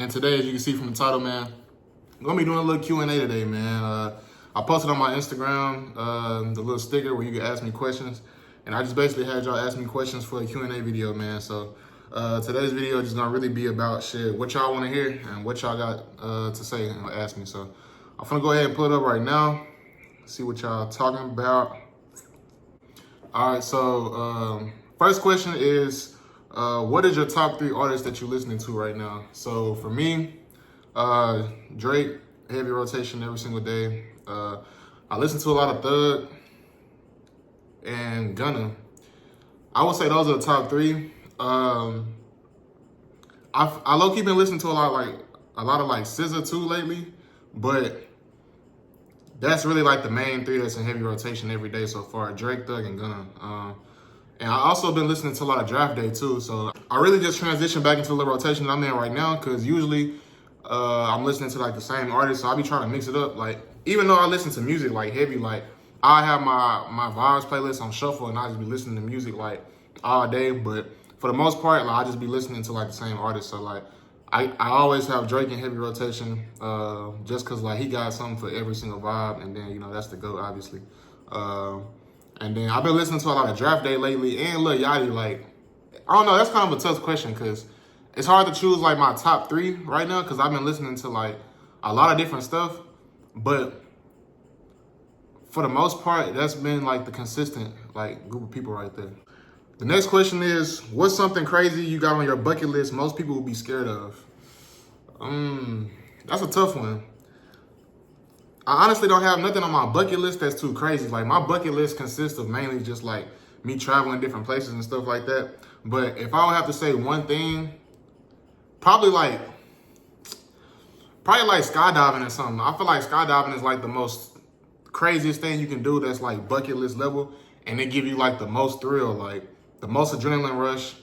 And today, as you can see from the title, man, I'm gonna be doing a little Q&A today, man. I posted on my Instagram the little sticker where you can ask me questions, and I just basically had y'all ask me questions for a Q&A video, man. So today's video is just gonna really be about shit, what y'all wanna hear and what y'all got to say and ask me. So I'm gonna go ahead and pull it up right now, see what y'all talking about. All right, so first question is, what is your top 3 artists that you're listening to right now? So for me, Drake, heavy rotation every single day. I listen to a lot of Thug and Gunna. I would say those are the top 3. I low-key been listening to a lot of SZA too lately, but that's really like the main 3 that's in heavy rotation every day so far: Drake, Thug, and Gunna. And I also been listening to a lot of Draft Day too. So I really just transitioned back into the rotation that I'm in right now, because usually I'm listening to like the same artist. So I be trying to mix it up. Like, even though I listen to music like heavy, like I have my vibes playlist on shuffle and I just be listening to music like all day. But for the most part, like I just be listening to like the same artist. So like I always have Drake in heavy rotation, just cause like he got something for every single vibe, and then, you know, that's the GOAT, obviously. And then I've been listening to a lot of Draft Day lately and Lil Yachty. Like, I don't know, that's kind of a tough question, cause it's hard to choose like my top 3 right now, cause I've been listening to like a lot of different stuff, but for the most part, that's been like the consistent like group of people right there. The next question is, what's something crazy you got on your bucket list most people would be scared of? That's a tough one. I honestly don't have nothing on my bucket list that's too crazy. Like, my bucket list consists of mainly just like me traveling different places and stuff like that. But if I would have to say one thing, probably like skydiving or something. I feel like skydiving is like the most craziest thing you can do that's like bucket list level, and it give you like the most thrill, like the most adrenaline rush,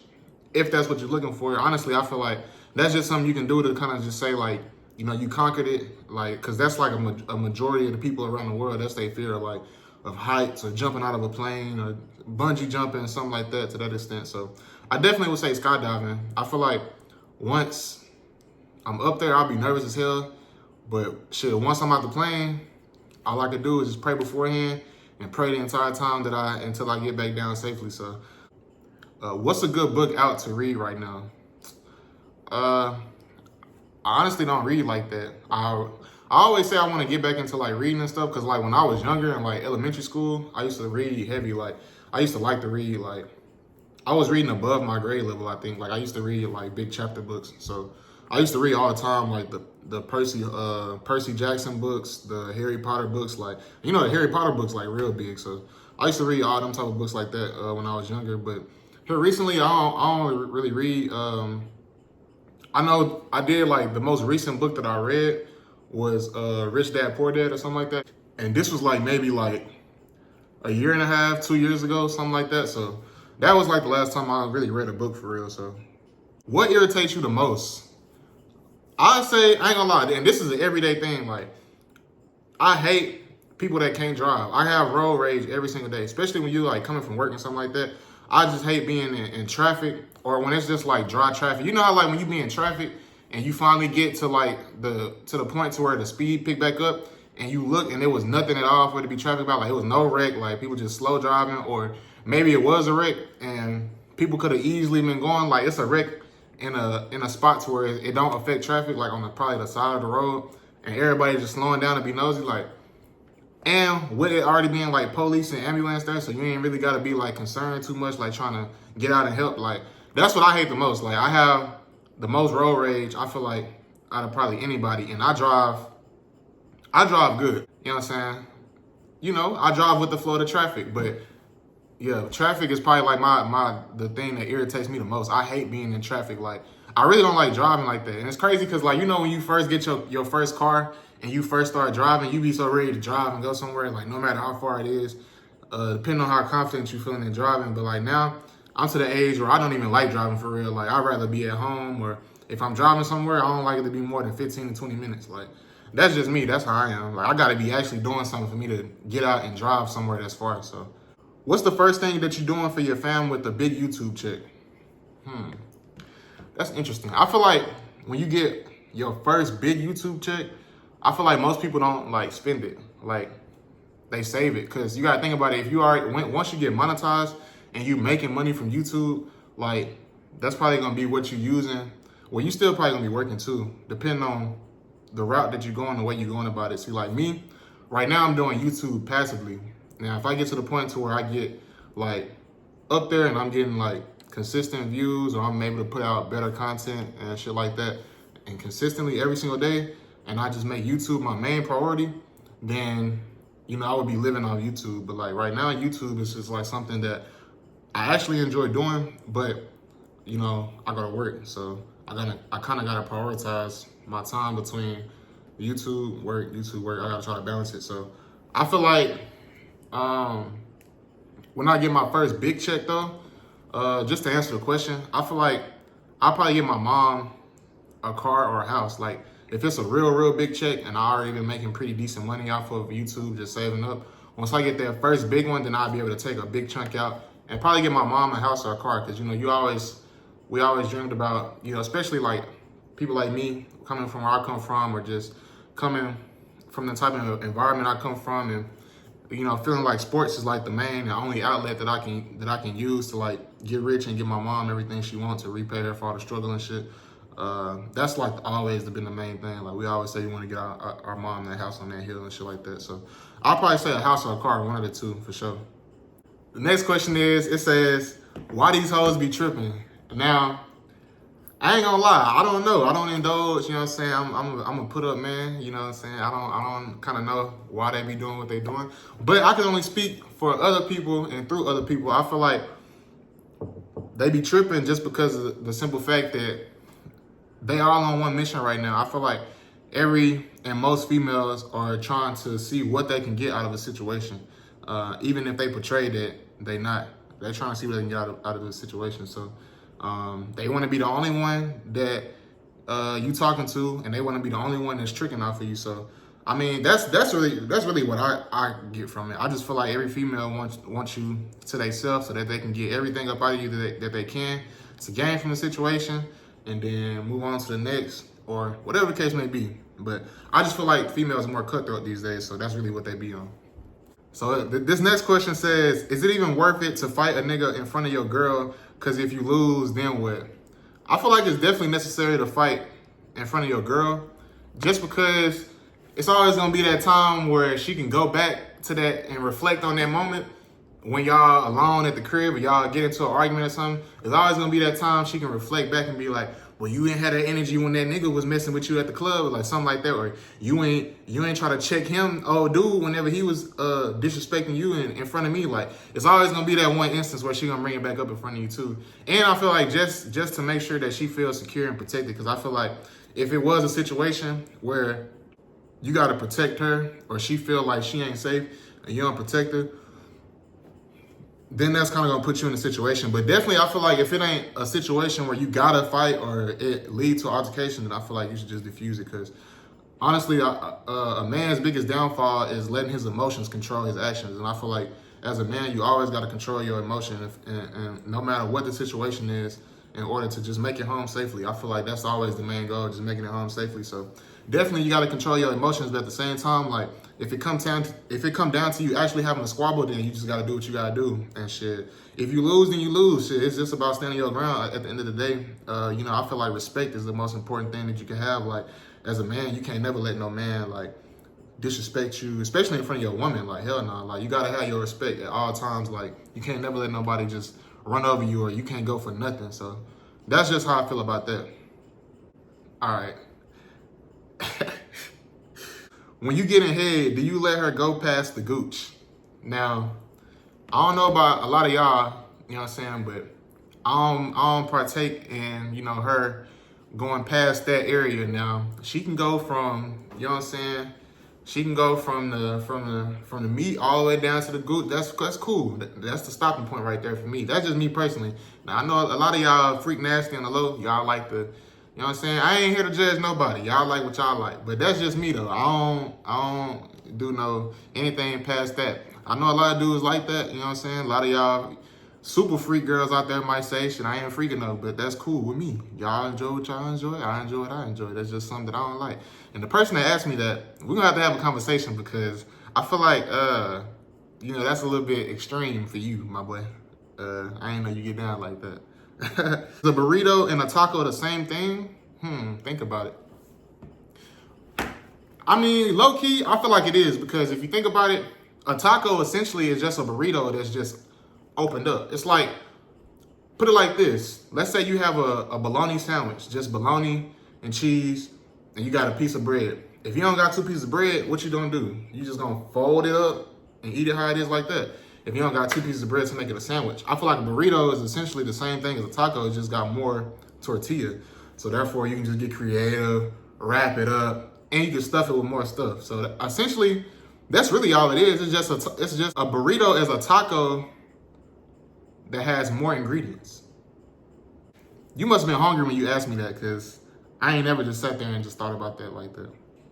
if that's what you're looking for. Honestly, I feel like that's just something you can do to kind of just say like, you know, you conquered it, like, because that's like a majority of the people around the world, that's their fear, like, of heights or jumping out of a plane or bungee jumping, something like that, to that extent. So I definitely would say skydiving. I feel like once I'm up there, I'll be nervous as hell, but shit, once I'm out the plane, all I can do is just pray beforehand and pray the entire time until I get back down safely. So what's a good book out to read right now? I honestly don't read like that. I always say I want to get back into like reading and stuff, because like when I was younger in like elementary school, I used to read heavy. Like, I used to like to read, like I was reading above my grade level, I think. Like, I used to read like big chapter books. So I used to read all the time, like the Percy Jackson books, the Harry Potter books. Like, you know, the Harry Potter books like real big. So I used to read all them type of books like that when I was younger. But here recently, I don't really read. I know I did, like, the most recent book that I read was Rich Dad Poor Dad or something like that. And this was like maybe like a year and a half, 2 years ago, something like that. So that was like the last time I really read a book for real. So what irritates you the most? I'd say, I ain't gonna lie, and this is an everyday thing, like, I hate people that can't drive. I have road rage every single day, especially when you like coming from work and something like that. I just hate being in traffic, or when it's just like dry traffic. You know how like when you be in traffic and you finally get to like to the point to where the speed pick back up, and you look and there was nothing at all for it to be traffic about. Like, it was no wreck, like people just slow driving, or maybe it was a wreck and people could have easily been going. Like, it's a wreck in a spot to where it don't affect traffic, like on probably the side of the road, and everybody just slowing down to be nosy, like. And with it already being like police and ambulance there, so you ain't really gotta be like concerned too much, like trying to get out and help. Like, that's what I hate the most. Like, I have the most road rage, I feel like, out of probably anybody. And I drive good. You know what I'm saying? You know, I drive with the flow of the traffic. But yeah, traffic is probably like the thing that irritates me the most. I hate being in traffic. Like, I really don't like driving like that. And it's crazy because, like, you know, when you first get your first car and you first start driving, you be so ready to drive and go somewhere, like, no matter how far it is, depending on how confident you feeling in driving. But like, now I'm to the age where I don't even like driving for real. Like, I'd rather be at home, or if I'm driving somewhere, I don't like it to be more than 15 to 20 minutes. Like, that's just me. That's how I am. Like, I gotta be actually doing something for me to get out and drive somewhere that's far. So what's the first thing that you're doing for your fam with a big YouTube check? That's interesting. I feel like when you get your first big YouTube check, I feel like most people don't like spend it. Like they save it, because you gotta think about it. If you once you get monetized and you making money from YouTube, like that's probably gonna be what you're using. Well, you still probably gonna be working too, depending on the route that you're going, the way you're going about it. See, like me, right now I'm doing YouTube passively. Now, if I get to the point to where I get like up there and I'm getting like consistent views, or I'm able to put out better content and shit like that, and consistently every single day, and I just make YouTube my main priority, then I would be living off YouTube. But like right now, YouTube is just like something that I actually enjoy doing, but I gotta work, so I kind of gotta prioritize my time between YouTube work. I gotta try to balance it. So I feel like when I get my first big check though, just to answer the question, I feel like I'll probably get my mom a car or a house. Like if it's a real big check and I already been making pretty decent money off of YouTube, just saving up, once I get that first big one, then I'll be able to take a big chunk out and probably get my mom a house or a car. Because we always dreamed about, especially like people like me coming from where I come from, or just coming from the type of environment I come from, and feeling like sports is like the main and only outlet that I can use to like get rich and get my mom everything she wants, to repay her for all the struggle and shit. That's like always been the main thing. Like we always say we want to get our mom that house on that hill and shit like that. So I'll probably say a house or a car, one of the two for sure. The next question is, it says, why these hoes be tripping? Now, I ain't gonna lie, I don't know. I don't indulge, I'm saying? I'm a put up man, I'm saying? I don't kind of know why they be doing what they doing. But I can only speak for other people and through other people. I feel like they be tripping just because of the simple fact that they all on one mission right now. I feel like most females are trying to see what they can get out of a situation. Even if they portray that they're trying to see what they can get out of the situation. So they want to be the only one that you talking to, and they want to be the only one that's tricking off of you. So I mean, that's really what I get from it. I just feel like every female wants you to themselves so that they can get everything up out of you that they can to gain from the situation, and then move on to the next, or whatever the case may be. But I just feel like females are more cutthroat these days, so that's really what they be on. So this next question says, is it even worth it to fight a nigga in front of your girl? Because if you lose, then what? I feel like it's definitely necessary to fight in front of your girl, just because it's always going to be that time where she can go back to that and reflect on that moment when y'all alone at the crib or y'all get into an argument or something. There's always going to be that time she can reflect back and be like, well, you ain't had that energy when that nigga was messing with you at the club, or like something like that. Or you ain't try to check him, oh dude, whenever he was disrespecting you in front of me. Like it's always gonna be that one instance where she gonna bring it back up in front of you too. And I feel like just to make sure that she feels secure and protected, because I feel like if it was a situation where you gotta protect her, or she feel like she ain't safe and you don't protect her, then that's kind of gonna put you in a situation. But definitely, I feel like if it ain't a situation where you gotta fight or it lead to altercation, then I feel like you should just diffuse it. Because honestly, a man's biggest downfall is letting his emotions control his actions. And I feel like as a man, you always gotta control your emotion, and no matter what the situation is, in order to just make it home safely. I feel like that's always the main goal, just making it home safely. So definitely you gotta control your emotions, but at the same time, like if it come down to you actually having a squabble, then you just gotta do what you gotta do and shit. If you lose, then you lose. Shit, it's just about standing your ground at the end of the day. I feel like respect is the most important thing that you can have. Like as a man, you can't never let no man like disrespect you, especially in front of your woman. Like hell no. Like you gotta have your respect at all times. Like you can't never let nobody just run over you, or you can't go for nothing. So that's just how I feel about that. All right. When you get in head, do you let her go past the gooch? Now, I don't know about a lot of y'all, you know what I'm saying, but I don't partake in, her going past that area. Now, she can go from, you know what I'm saying, she can go from the meat all the way down to the gooch. That's cool. That's the stopping point right there for me. That's just me personally. Now, I know a lot of y'all freak nasty on the low. Y'all like the, you know what I'm saying? I ain't here to judge nobody. Y'all like what y'all like. But that's just me though. I don't do anything past that. I know a lot of dudes like that, you know what I'm saying? A lot of y'all super freak girls out there might say, shit, I ain't freak enough, but that's cool with me. Y'all enjoy what y'all enjoy. I enjoy what I enjoy. That's just something that I don't like. And the person that asked me that, we're gonna have a conversation because I feel like, that's a little bit extreme for you, my boy. I ain't know you get down like that. The burrito and a taco the same thing? Think about it. I mean, low key, I feel like it is because if you think about it, a taco essentially is just a burrito that's just opened up. It's like, put it like this. Let's say you have a bologna sandwich, just bologna and cheese, and you got a piece of bread. If you don't got 2 pieces of bread, what you gonna do? You just gonna fold it up and eat it how it is like that. If you don't got 2 pieces of bread to make it a sandwich. I feel like a burrito is essentially the same thing as a taco. It just got more tortilla. So therefore, you can just get creative, wrap it up, and you can stuff it with more stuff. So essentially, that's really all it is. It's just a burrito as a taco that has more ingredients. You must have been hungry when you asked me that because I ain't never just sat there and just thought about that like that.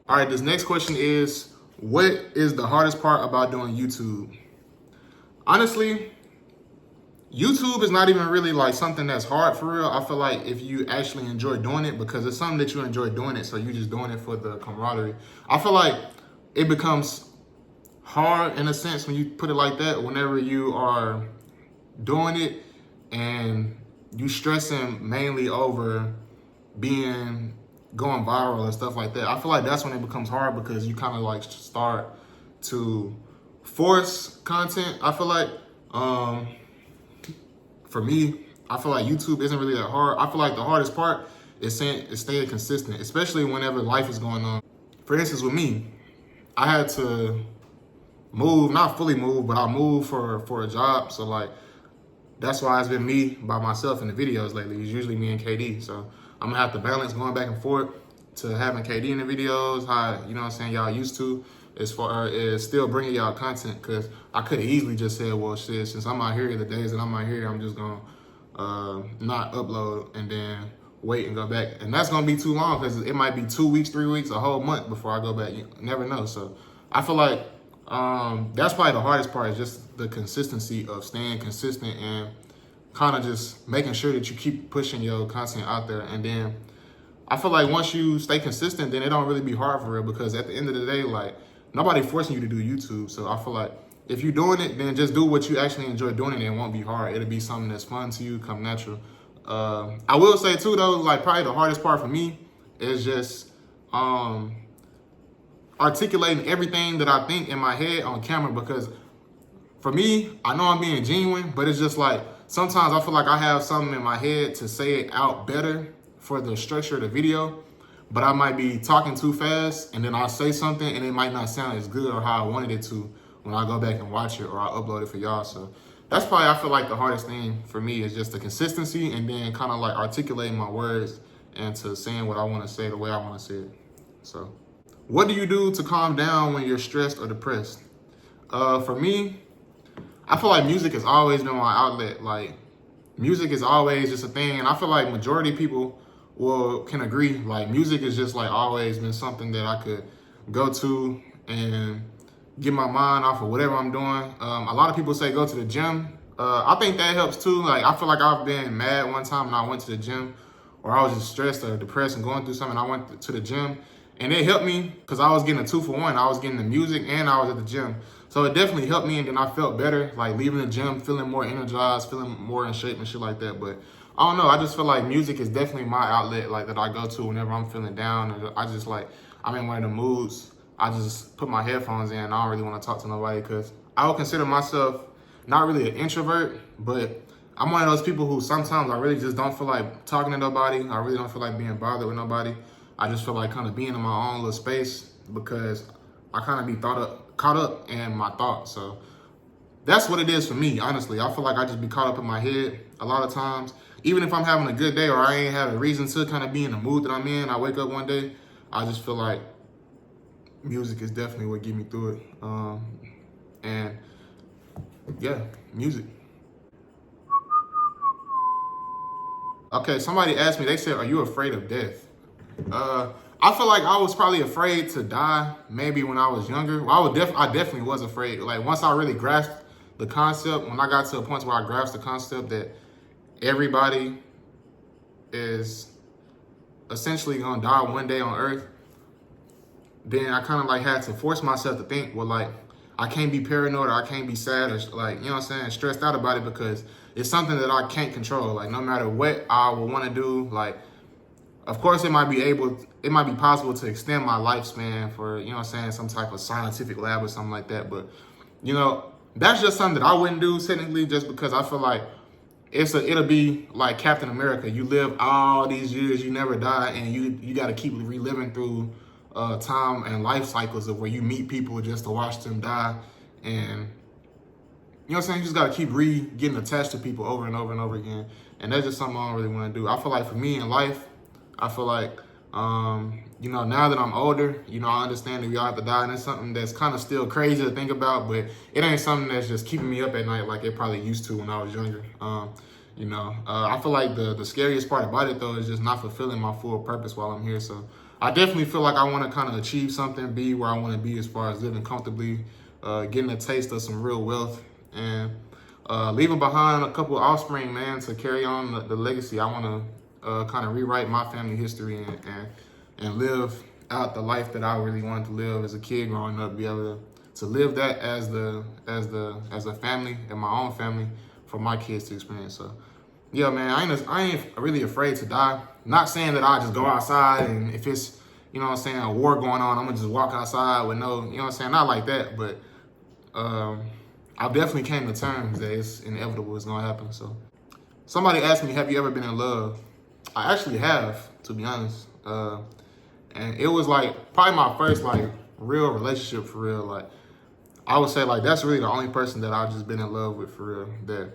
All right, this next question is, what is the hardest part about doing YouTube? Honestly, YouTube is not even really like something that's hard for real. I feel like if you actually enjoy doing it, because it's something that you enjoy doing it, so you're just doing it for the camaraderie. I feel like it becomes hard in a sense when you put it like that, whenever you are doing it and you stressing mainly over going viral and stuff like that. I feel like that's when it becomes hard because you kind of like start to force content. I feel like for me, I feel like YouTube isn't really that hard. I feel like the hardest part is staying consistent, especially whenever life is going on. For instance, with me, I had to move, not fully move, but I moved for a job. So like, that's why it's been me by myself in the videos lately. It's usually me and KD. So I'm gonna have to balance going back and forth to having KD in the videos, how, you know what I'm saying, y'all used to, as far as still bringing y'all content. Cause I could have easily just said, well, shit, since I'm out here, the days that I'm out here, I'm just gonna not upload and then wait and go back. And that's gonna be too long because it might be 2 weeks, 3 weeks, a whole month before I go back. You never know. So I feel like that's probably the hardest part, is just the consistency of staying consistent and kind of just making sure that you keep pushing your content out there. And then I feel like once you stay consistent, then it don't really be hard for real, because at the end of the day, like, nobody forcing you to do YouTube. So I feel like if you're doing it, then just do what you actually enjoy doing, and it won't be hard. It'll be something that's fun to you, come natural. I will say too though, like probably the hardest part for me is just articulating everything that I think in my head on camera, because for me, I know I'm being genuine, but it's just like, sometimes I feel like I have something in my head to say it out better for the structure of the video, but I might be talking too fast and then I'll say something and it might not sound as good or how I wanted it to when I go back and watch it or I upload it for y'all. So that's probably, I feel like the hardest thing for me is just the consistency and then kind of like articulating my words and to saying what I want to say the way I want to say it. So what do you do to calm down when you're stressed or depressed? For me, I feel like music has always been my outlet. Like, music is always just a thing. And I feel like majority of people can agree. Like, music has just like always been something that I could go to and get my mind off of whatever I'm doing. A lot of people say go to the gym. I think that helps too. Like, I feel like I've been mad one time and I went to the gym, or I was just stressed or depressed and going through something. I went to the gym and it helped me because I was getting a 2-for-1. I was getting the music and I was at the gym. So it definitely helped me, and then I felt better, like leaving the gym, feeling more energized, feeling more in shape and shit like that. But I don't know, I just feel like music is definitely my outlet, like that I go to whenever I'm feeling down. And I just like, I'm in one of the moods, I just put my headphones in. I don't really want to talk to nobody because I would consider myself not really an introvert, but I'm one of those people who sometimes I really just don't feel like talking to nobody. I really don't feel like being bothered with nobody. I just feel like kind of being in my own little space because I kind of be caught up in my thoughts. So that's what it is for me, honestly. I feel like I just be caught up in my head a lot of times. Even if I'm having a good day or I ain't had a reason to kind of be in the mood that I'm in, I wake up one day, I just feel like music is definitely what get me through it. And yeah, music. Okay, somebody asked me, they said, are you afraid of death? I feel like I was probably afraid to die maybe when I was younger. Well, I definitely was afraid. Like, once I really grasped the concept, when I got to a point where I grasped the concept that everybody is essentially gonna die one day on Earth, then I kind of like had to force myself to think, well, like, I can't be paranoid or I can't be sad or like, you know what I'm saying, stressed out about it, because it's something that I can't control. Like, no matter what I would want to do, like, of course it might be possible to extend my lifespan for, you know what I'm saying, some type of scientific lab or something like that. But, you know, that's just something that I wouldn't do technically, just because I feel like it'll be like Captain America. You live all these years, you never die, and you got to keep reliving through time and life cycles of where you meet people just to watch them die. And you know what I'm saying, you just got to keep getting attached to people over and over and over again. And that's just something I don't really want to do. I feel like for me in life, I feel like, you know, now that I'm older, you know, I understand that we all have to die, and it's something that's kind of still crazy to think about, but it ain't something that's just keeping me up at night like it probably used to when I was younger. You know, I feel like the scariest part about it, though, is just not fulfilling my full purpose while I'm here. So I definitely feel like I want to kind of achieve something, be where I want to be as far as living comfortably, getting a taste of some real wealth, and leaving behind a couple of offspring, man, to carry on the legacy. I want to kind of rewrite my family history and live out the life that I really wanted to live as a kid growing up. Be able to live that as a family and my own family for my kids to experience. So yeah, man, I ain't really afraid to die. Not saying that I just go outside and if it's, you know what I'm saying, a war going on, I'm gonna just walk outside with no, you know what I'm saying, not like that, but I've definitely came to terms that it's inevitable, it's gonna happen. So somebody asked me, have you ever been in love? I actually have, to be honest. And it was like probably my first like real relationship for real. Like, I would say like that's really the only person that I've just been in love with for real, that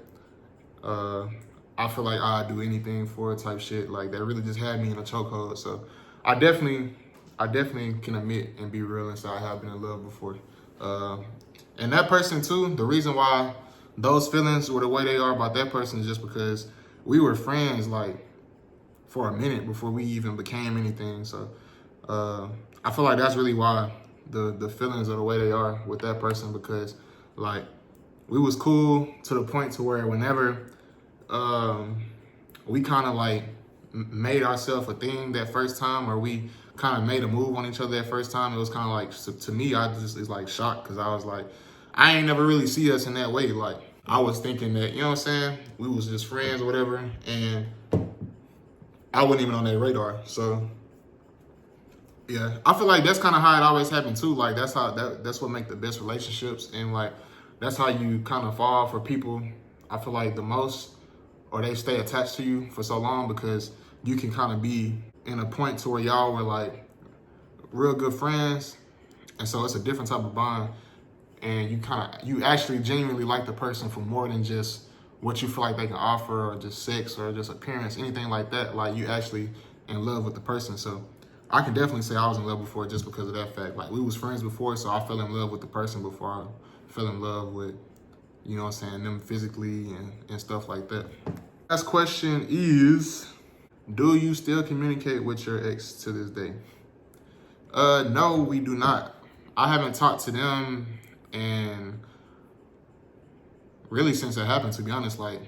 I feel like I'd do anything for type shit. Like, that really just had me in a chokehold. So I definitely can admit and be real and say I have been in love before. And that person too, the reason why those feelings were the way they are about that person is just because we were friends like for a minute before we even became anything. So I feel like that's really why the feelings are the way they are with that person, because like we was cool to the point to where whenever we kind of like made ourselves a thing that first time, or we kind of made a move on each other that first time, it was kind of like, to me, I just is like shocked, because I was like, I ain't never really see us in that way. Like, I was thinking that, you know what I'm saying, we was just friends or whatever, and I wasn't even on their radar. So yeah, I feel like that's kind of how it always happened too. Like, that's what make the best relationships, and like that's how you kind of fall for people, I feel like, the most, or they stay attached to you for so long, because you can kind of be in a point to where y'all were like real good friends, and so it's a different type of bond, and you actually genuinely like the person for more than just what you feel like they can offer, or just sex, or just appearance, anything like that. Like, you actually in love with the person. So I can definitely say I was in love before just because of that fact. Like, we was friends before, so I fell in love with the person before I fell in love with, you know what I'm saying, them physically and stuff like that. Last question is, do you still communicate with your ex to this day? No, we do not. I haven't talked to them and really since it happened, to be honest, like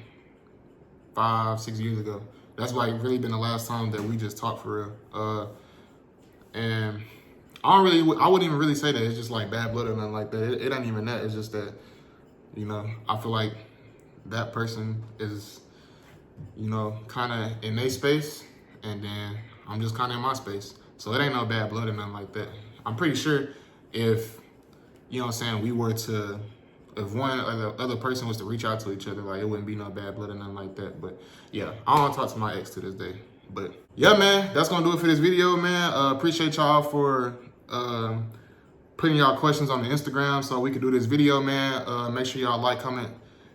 5-6 years ago. That's like really been the last time that we just talked for real. And I wouldn't even really say that it's just like bad blood or nothing like that. It ain't even that. It's just that, you know, I feel like that person is, you know, kind of in their space, and then I'm just kind of in my space. So it ain't no bad blood or nothing like that. I'm pretty sure if, you know what I'm saying, we were to, if one or the other person was to reach out to each other, like, it wouldn't be no bad blood or nothing like that. But yeah, I don't talk to my ex to this day. But yeah, man, that's gonna do it for this video, man. Appreciate y'all for putting y'all questions on the Instagram so we could do this video, man. Make sure y'all like, comment,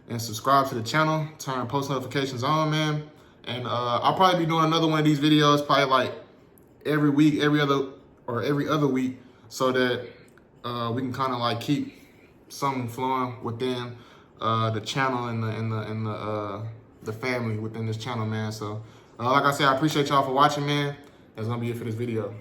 and subscribe to the channel. Turn post notifications on, man. And I'll probably be doing another one of these videos probably like every week, every other week, so that we can kind of like keep something flowing within the channel and the family within this channel, man. So like I said, I appreciate y'all for watching, man. That's gonna be it for this video.